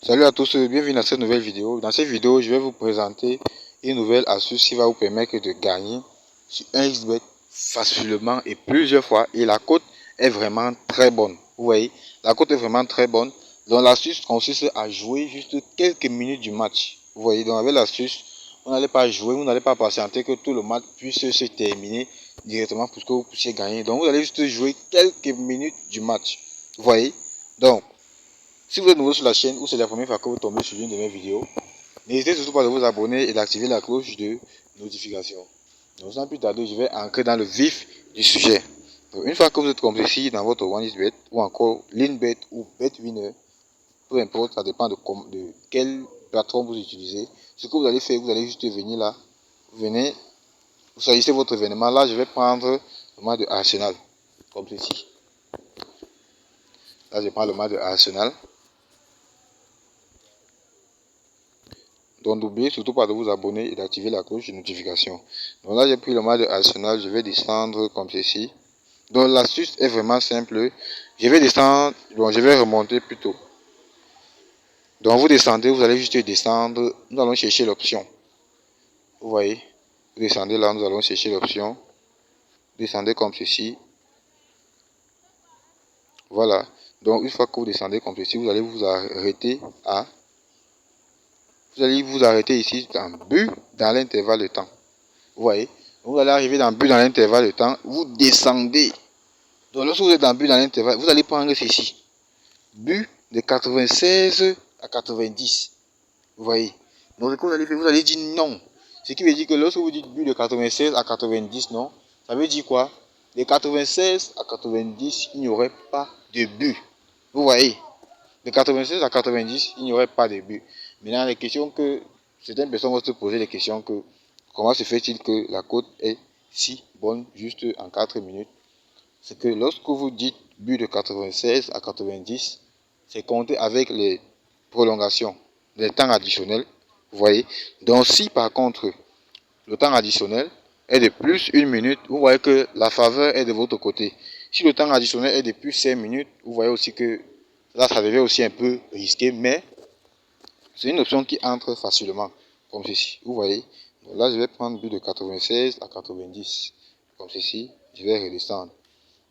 Salut à tous, bienvenue dans cette nouvelle vidéo. Dans cette vidéo, je vais vous présenter une nouvelle astuce qui va vous permettre de gagner sur 1xBet facilement et plusieurs fois. Et la cote est vraiment très bonne. Vous voyez, la cote est vraiment très bonne. Donc l'astuce consiste à jouer juste quelques minutes du match. Vous voyez, donc avec l'astuce, vous n'allez pas jouer, vous n'allez pas patienter que tout le match puisse se terminer directement pour que vous puissiez gagner. Donc vous allez juste jouer quelques minutes du match. Vous voyez, donc si vous êtes nouveau sur la chaîne ou c'est la première fois que vous tombez sur une de mes vidéos, n'hésitez surtout pas de vous abonner et d'activer la cloche de notification. Donc sans plus tarder, je vais entrer dans le vif du sujet. Donc, une fois que vous êtes compris ici dans votre 1xBet ou encore LeanBet ou BetWinner, peu importe, ça dépend de quelle plateforme vous utilisez. Ce que vous allez faire, vous allez juste venir là, vous choisissez votre événement. Là, je vais prendre le match de Arsenal, comme ceci. Là, je prends le match de Arsenal. Donc n'oubliez surtout pas de vous abonner et d'activer la cloche de notification. Donc là j'ai pris le match de Arsenal, je vais descendre comme ceci. Donc l'astuce est vraiment simple. Je vais descendre, donc je vais remonter plutôt. Donc vous descendez, vous allez juste descendre. Nous allons chercher l'option. Vous voyez, vous descendez là, nous allons chercher l'option. Descendez comme ceci. Voilà. Donc une fois que vous descendez comme ceci, vous allez vous arrêter à... Vous allez vous arrêter ici en but dans l'intervalle de temps. Vous voyez, vous allez arriver dans le but dans l'intervalle de temps, vous descendez. Donc lorsque vous êtes dans le but dans l'intervalle, vous allez prendre ceci. But de 96 à 90. Vous voyez. Donc ce que vous allez faire, vous allez dire non. Ce qui veut dire que lorsque vous dites but de 96 à 90, non, ça veut dire quoi? De 96 à 90, il n'y aurait pas de but. Vous voyez. De 96 à 90, il n'y aurait pas de but. Maintenant, les questions que certaines personnes vont se poser, les questions que comment se fait-il que la cote est si bonne juste en 4 minutes? C'est que lorsque vous dites but de 96 à 90, c'est compté avec les prolongations, les temps additionnels. Vous voyez. Donc si par contre le temps additionnel est de plus 1 minute, vous voyez que la faveur est de votre côté. Si le temps additionnel est de plus 5 minutes, vous voyez aussi que là ça devient aussi un peu risqué, mais c'est une option qui entre facilement, comme ceci. Vous voyez. Donc là, je vais prendre but de 96 à 90. Comme ceci, je vais redescendre.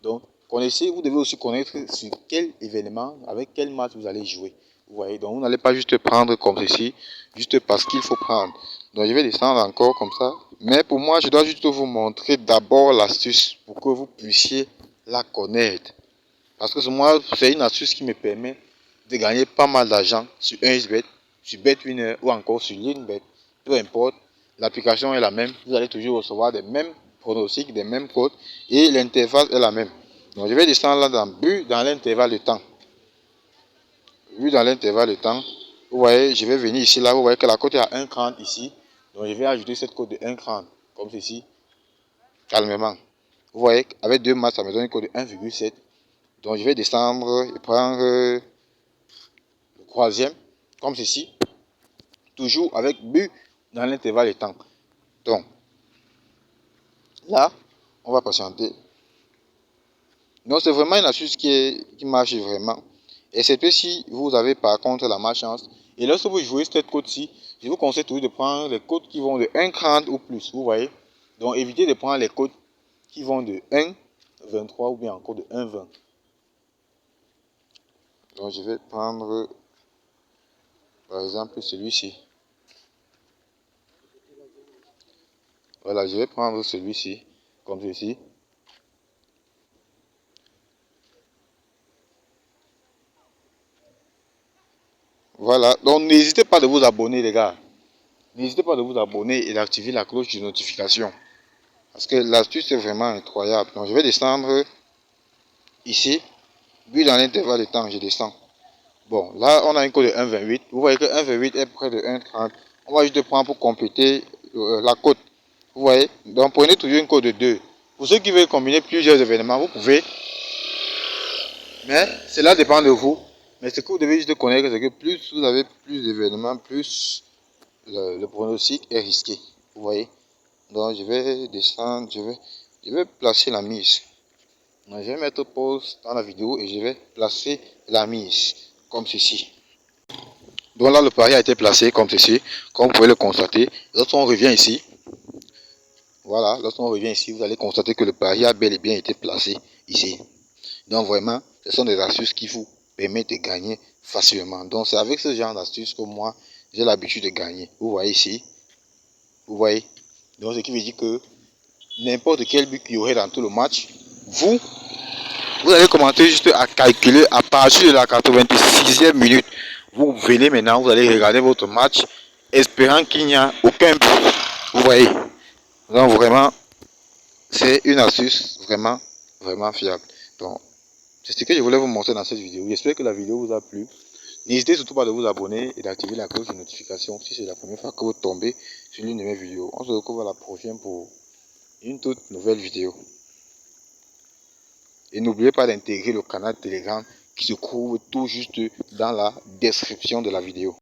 Donc, vous devez aussi connaître sur quel événement, avec quel match vous allez jouer. Vous voyez. Donc, vous n'allez pas juste prendre comme ceci, juste parce qu'il faut prendre. Donc, je vais descendre encore comme ça. Mais pour moi, je dois juste vous montrer d'abord l'astuce pour que vous puissiez la connaître. Parce que moi, c'est une astuce qui me permet de gagner pas mal d'argent sur 1xBet, sur BetWinner ou encore sur LeanBet. Peu importe, l'application est la même. Vous allez toujours recevoir des mêmes pronostics, des mêmes codes et l'intervalle est la même. Donc je vais descendre là dans l'intervalle de temps. Vu dans l'intervalle de temps, vous voyez, je vais venir ici là, vous voyez que la cote est à 1,30 ici. Donc je vais ajouter cette cote de 1,30 comme ceci, calmement. Vous voyez, avec deux matchs, ça me donne une cote de 1,7. Donc je vais descendre et prendre le troisième, comme ceci, toujours avec but dans l'intervalle de temps. Donc là, on va patienter. Donc c'est vraiment une astuce qui marche vraiment. Excepté si vous avez par contre la malchance. Et lorsque vous jouez cette cote-ci, je vous conseille toujours de prendre les cotes qui vont de 1,30 ou plus. Vous voyez. Donc évitez de prendre les cotes qui vont de 1,23 ou bien encore de 1,20. Donc je vais prendre par exemple celui-ci. Voilà, je vais prendre celui-ci, comme ceci. Voilà, donc n'hésitez pas de vous abonner les gars. N'hésitez pas de vous abonner et d'activer la cloche de notification. Parce que l'astuce est vraiment incroyable. Donc je vais descendre ici. Puis dans l'intervalle de temps, je descends. Bon, là on a une cote de 1,28. Vous voyez que 1,28 est près de 1,30. On va juste prendre pour compléter la cote. Vous voyez. Donc prenez toujours une cote de 2. Pour ceux qui veulent combiner plusieurs événements, vous pouvez. Mais cela dépend de vous. Mais ce que vous devez juste connaître, c'est que plus vous avez plus d'événements, plus le pronostic est risqué. Vous voyez. Donc je vais descendre, je vais placer la mise. Donc, je vais mettre pause dans la vidéo et je vais placer la mise comme ceci. Donc là, le pari a été placé comme ceci, comme vous pouvez le constater. Lorsqu'on revient ici, voilà, lorsqu'on revient ici, vous allez constater que le pari a bel et bien été placé ici. Donc vraiment, ce sont des astuces qui vous permettent de gagner facilement. Donc c'est avec ce genre d'astuces que moi, j'ai l'habitude de gagner. Vous voyez ici, vous voyez. Donc ce qui veut dire que n'importe quel but qu'il y aurait dans tout le match, vous allez commencer juste à calculer à partir de la 86e minute. Vous venez maintenant, vous allez regarder votre match, espérant qu'il n'y a aucun but. Vous voyez. Donc vraiment, c'est une astuce vraiment fiable. Donc, c'est ce que je voulais vous montrer dans cette vidéo. J'espère que la vidéo vous a plu. N'hésitez surtout pas de vous abonner et d'activer la cloche de notification si c'est la première fois que vous tombez sur l'une de mes vidéos. On se retrouve à la prochaine pour une toute nouvelle vidéo. Et n'oubliez pas d'intégrer le canal Telegram qui se trouve tout juste dans la description de la vidéo.